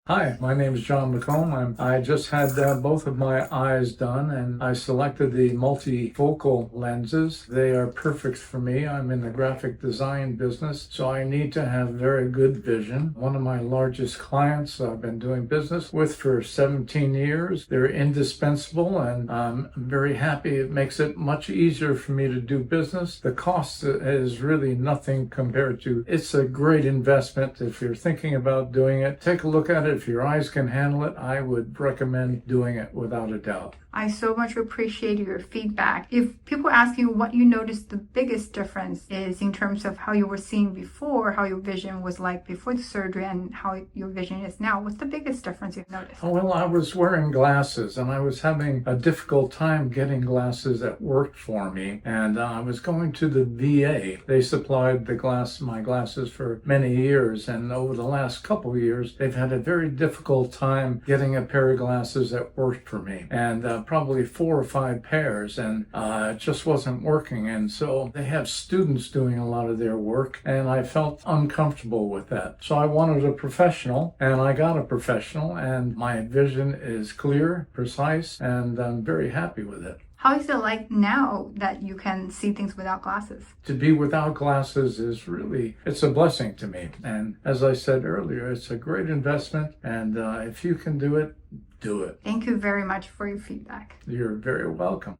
Hi, my name is John McComb. I just had both of my eyes done and I selected the multifocal lenses. They are perfect for me. I'm in the graphic design business, so I need to have very good vision. One of my largest clients I've been doing business with for 17 years. They're indispensable and I'm very happy. It makes it much easier for me to do business. The cost is really nothing compared to, it's a great investment. If you're thinking about doing it, take a look at it. If your eyes can handle it, I would recommend doing it without a doubt. I so much appreciate your feedback. If people ask you what you noticed the biggest difference is in terms of how you were seeing before, how your vision was like before the surgery and how your vision is now, what's the biggest difference you've noticed? Well, I was wearing glasses and I was having a difficult time getting glasses that worked for me. And I was going to the VA. They supplied my glasses for many years. And over the last couple of years, they've had a very difficult time getting a pair of glasses that worked for me. And probably 4 or 5 pairs, and it just wasn't working. And so they have students doing a lot of their work, and I felt uncomfortable with that. So I wanted a professional, and I got a professional, and my vision is clear, precise, and I'm very happy with it. How is it like now that you can see things without glasses? To be without glasses is really, it's a blessing to me. And as I said earlier, it's a great investment. And if you can do it, do it. Thank you very much for your feedback. You're very welcome.